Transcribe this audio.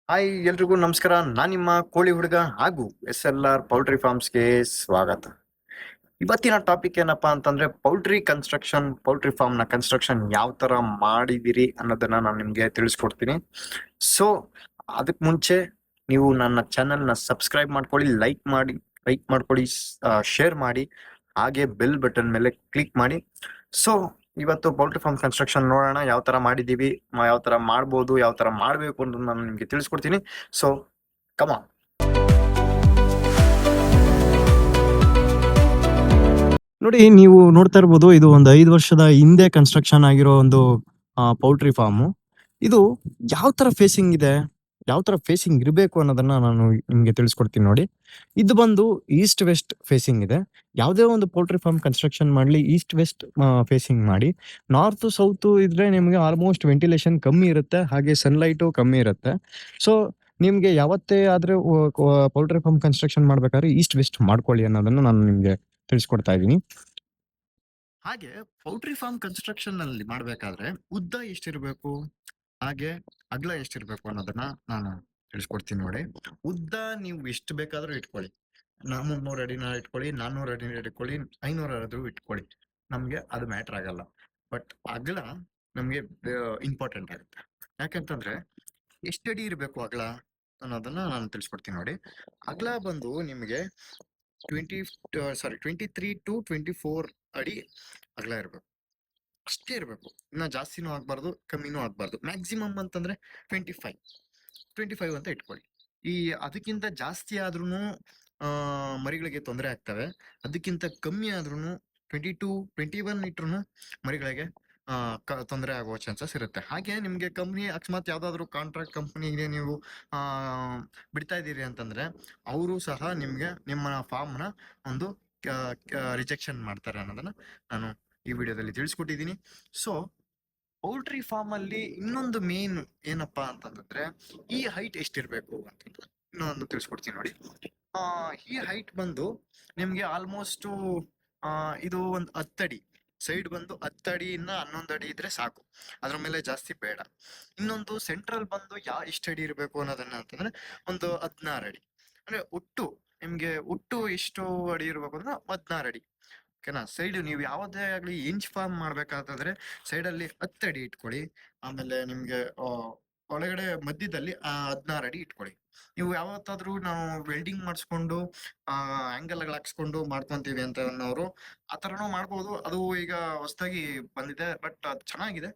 Hi ಎಲ್ರಿಗೂ ನಮಸ್ಕಾರ. ನಾನು ನಿಮ್ಮ ಕೋಳಿ ಹುಡುಗ ಹಾಗೂ SLR ಪೌಲ್ಟ್ರಿ ಫಾರ್ಮ್ಸ್ಗೆ ಸ್ವಾಗತ. ಇವತ್ತಿನ ಟಾಪಿಕ್ ಏನಪ್ಪಾ ಅಂತಂದ್ರೆ ಪೌಲ್ಟ್ರಿ ಫಾರ್ಮ್ ನ ಕನ್ಸ್ಟ್ರಕ್ಷನ್ ಯಾವ ತರ ಮಾಡಿದಿರಿ ಅನ್ನೋದನ್ನ ನಾನು ನಿಮ್ಗೆ ತಿಳಿಸ್ಕೊಡ್ತೀನಿ. ಸೊ ಅದಕ್ಕೆ ಮುಂಚೆ ನೀವು ನನ್ನ ಚಾನೆಲ್ ನ ಸಬ್ಸ್ಕ್ರೈಬ್ ಮಾಡ್ಕೊಳ್ಳಿ, ಲೈಕ್ ಮಾಡ್ಕೊಳ್ಳಿ, ಶೇರ್ ಮಾಡಿ, ಹಾಗೆ ಬೆಲ್ ಬಟನ್ ಮೇಲೆ ಕ್ಲಿಕ್ ಮಾಡಿ. ಸೊ ಇವತ್ತು ಪೌಲ್ಟ್ರಿ ಫಾರ್ಮ್ ಕನ್ಸ್ಟ್ರಕ್ಷನ್ ನೋಡೋಣ, ಯಾವ ತರ ಮಾಡಿದೀವಿ, ಯಾವ ತರ ಮಾಡ್ಬೋದು, ಯಾವ ತರ ಮಾಡ್ಬೇಕು ಅಂತ ನಾನು ನಿಮ್ಗೆ ತಿಳಿಸ್ಕೊಡ್ತೀನಿ. ಸೊ ಕಮಾನ್. ನೋಡಿ, ನೀವು ನೋಡ್ತಾ ಇರ್ಬೋದು, ಇದು ಒಂದು 5 ವರ್ಷದ ಹಿಂದೆ ಕನ್ಸ್ಟ್ರಕ್ಷನ್ ಆಗಿರೋ ಒಂದು ಪೌಲ್ಟ್ರಿ ಫಾರ್ಮು. ಇದು ಯಾವ ತರ ಫೇಸಿಂಗ್ ಇದೆ, ಯಾವ ತರ ಫೇಸಿಂಗ್ ಇರಬೇಕು ಅನ್ನೋದನ್ನ ನಾನು ನಿಮ್ಗೆ ತಿಳಿಸ್ಕೊಡ್ತೀನಿ. ನೋಡಿ, ಇದು ಬಂದು ಈಸ್ಟ್ ವೆಸ್ಟ್ ಫೇಸಿಂಗ್ ಇದೆ. ಯಾವುದೇ ಒಂದು ಪೌಲ್ಟ್ರಿ ಫಾರ್ಮ್ ಕನ್ಸ್ಟ್ರಕ್ಷನ್ ಮಾಡಲಿ ಈಸ್ಟ್ ವೆಸ್ಟ್ ಫೇಸಿಂಗ್ ಮಾಡಿ. ನಾರ್ತ್ ಸೌತ್ ಇದ್ರೆ ನಿಮಗೆ ಆಲ್ಮೋಸ್ಟ್ ವೆಂಟಿಲೇಷನ್ ಕಮ್ಮಿ ಇರುತ್ತೆ, ಹಾಗೆ ಸನ್ಲೈಟು ಕಮ್ಮಿ ಇರುತ್ತೆ. ಸೊ ನಿಮ್ಗೆ ಯಾವತ್ತೇ ಆದ್ರೆ ಪೌಲ್ಟ್ರಿ ಫಾರ್ಮ್ ಕನ್ಸ್ಟ್ರಕ್ಷನ್ ಮಾಡ್ಬೇಕಾದ್ರೆ ಈಸ್ಟ್ ವೆಸ್ಟ್ ಮಾಡ್ಕೊಳ್ಳಿ ಅನ್ನೋದನ್ನ ನಾನು ನಿಮ್ಗೆ ತಿಳಿಸ್ಕೊಡ್ತಾ ಇದ್ದೀನಿ. ಹಾಗೆ ಪೌಲ್ಟ್ರಿ ಫಾರ್ಮ್ ಕನ್ಸ್ಟ್ರಕ್ಷನ್ ನಲ್ಲಿ ಮಾಡ್ಬೇಕಾದ್ರೆ ಉದ್ದ ಎಷ್ಟಿರ್ಬೇಕು, ಹಾಗೆ ಅಗಲ ಎಷ್ಟಿರ್ಬೇಕು ಅನ್ನೋದನ್ನ ನಾನು ತಿಳಿಸ್ಕೊಡ್ತೀನಿ. ನೋಡಿ, ಉದ್ದ ನೀವು ಎಷ್ಟು ಬೇಕಾದ್ರೂ ಇಟ್ಕೊಳ್ಳಿ. 300 ಅಡಿನ ಇಟ್ಕೊಳ್ಳಿ, 400 ಅಡಿನ ಇಟ್ಕೊಳ್ಳಿ, 500 ಆದ್ರೂ ಇಟ್ಕೊಳ್ಳಿ, ನಮ್ಗೆ ಅದು ಮ್ಯಾಟರ್ ಆಗಲ್ಲ. ಬಟ್ ಅಗಲ ನಮ್ಗೆ ಇಂಪಾರ್ಟೆಂಟ್ ಆಗುತ್ತೆ. ಯಾಕಂತಂದ್ರೆ ಎಷ್ಟಡಿ ಇರ್ಬೇಕು ಅಗಲ ಅನ್ನೋದನ್ನ ನಾನು ತಿಳಿಸ್ಕೊಡ್ತೀನಿ. ನೋಡಿ, ಅಗಲ ಬಂದು ನಿಮ್ಗೆ 23 to 24 ಅಡಿ ಅಗಲ ಇರ್ಬೇಕು. ಅಷ್ಟೇ ಇರ್ಬೇಕು, ಇನ್ನ ಜಾಸ್ತಿನೂ ಆಗ್ಬಾರ್ದು, ಕಮ್ಮಿನೂ ಆಗ್ಬಾರ್ದು. ಮ್ಯಾಕ್ಸಿಮಮ್ ಅಂತಂದ್ರೆ 25 ಅಂತ ಇಟ್ಕೊಳ್ಳಿ. ಈ ಅದಕ್ಕಿಂತ ಜಾಸ್ತಿ ಆದ್ರೂನು ಮರಿಗಳಿಗೆ ತೊಂದರೆ ಆಗ್ತವೆ. ಅದಕ್ಕಿಂತ ಕಮ್ಮಿ ಆದ್ರೂನು 21 ಇಟ್ರು ಮರಿಗಳಿಗೆ ತೊಂದರೆ ಆಗುವ ಚಾನ್ಸಸ್ ಇರುತ್ತೆ. ಹಾಗೆ ನಿಮ್ಗೆ ಕಂಪ್ನಿ ಅಕಸ್ಮಾತ್ ಯಾವ್ದಾದ್ರು ಕಾಂಟ್ರಾಕ್ಟ್ ಕಂಪ್ನಿಗೆ ನೀವು ಬಿಡ್ತಾ ಇದ್ದೀರಿ ಅಂತಂದ್ರೆ ಅವರು ಸಹ ನಿಮ್ಗೆ ನಿಮ್ಮ ಫಾರ್ಮ್ ನ ಒಂದು ರಿಜೆಕ್ಷನ್ ಮಾಡ್ತಾರೆ ಅನ್ನೋದನ್ನ ನಾನು ಈ ವಿಡಿಯೋದಲ್ಲಿ ತಿಳಿಸ್ಕೊಟ್ಟಿದ್ದೀನಿ. ಸೊ ಪೌಲ್ಟ್ರಿ ಫಾರ್ಮ್ ಅಲ್ಲಿ ಇನ್ನೊಂದು ಮೇನ್ ಏನಪ್ಪಾ ಅಂತಂದ್ರೆ ಈ ಹೈಟ್ ಎಷ್ಟಿರ್ಬೇಕು ಅಂತ ಇನ್ನೊಂದು ತಿಳಿಸ್ಕೊಡ್ತೀನಿ. ನೋಡಿ, ಈ ಹೈಟ್ ಬಂದು ನಿಮ್ಗೆ ಆಲ್ಮೋಸ್ಟ್ ಇದು ಒಂದು 10 ಅಡಿ ಸೈಡ್ ಬಂದು 10 ಅಡಿಯಿಂದ 11 ಅಡಿ ಇದ್ರೆ ಸಾಕು, ಅದ್ರ ಮೇಲೆ ಜಾಸ್ತಿ ಬೇಡ. ಇನ್ನೊಂದು ಸೆಂಟ್ರಲ್ ಬಂದು ಎಷ್ಟು ಅಡಿ ಇರ್ಬೇಕು ಅನ್ನೋದನ್ನ ಅಂತಂದ್ರೆ ಒಂದು 16 ಅಡಿ. ಅಂದ್ರೆ ಒಟ್ಟು ಎಷ್ಟು ಅಡಿ ಇರ್ಬೇಕು ಅಂದ್ರೆ 16 ಅಡಿ. ಓಕೆನಾ? ಸೈಡ್ ನೀವು ಯಾವುದೇ ಆಗ್ಲಿ ಇಂಚ್ ಫಾರ್ಮ್ ಮಾಡ್ಬೇಕಾದ್ರೆ ಸೈಡ್ ಅಲ್ಲಿ 10 ಅಡಿ ಇಟ್ಕೊಳ್ಳಿ. ಆಮೇಲೆ ನಿಮ್ಗೆ ಒಳಗಡೆ ಮಧ್ಯದಲ್ಲಿ 16 ಅಡಿ ಇಟ್ಕೊಳ್ಳಿ. ನೀವು ಯಾವತ್ತಾದ್ರೂ ನಾವು ವೆಲ್ಡಿಂಗ್ ಮಾಡಿಸ್ಕೊಂಡು ಆಂಗಲ್ ಹಾಕ್ಸ್ಕೊಂಡು ಮಾಡ್ಕೊಂತೀವಿ ಅಂತ ಅನ್ನೋರು ಆ ತರನೂ ಮಾಡ್ಬೋದು. ಅದು ಈಗ ಹೊಸದಾಗಿ ಬಂದಿದೆ, ಬಟ್ ಅದು ಚೆನ್ನಾಗಿದೆ.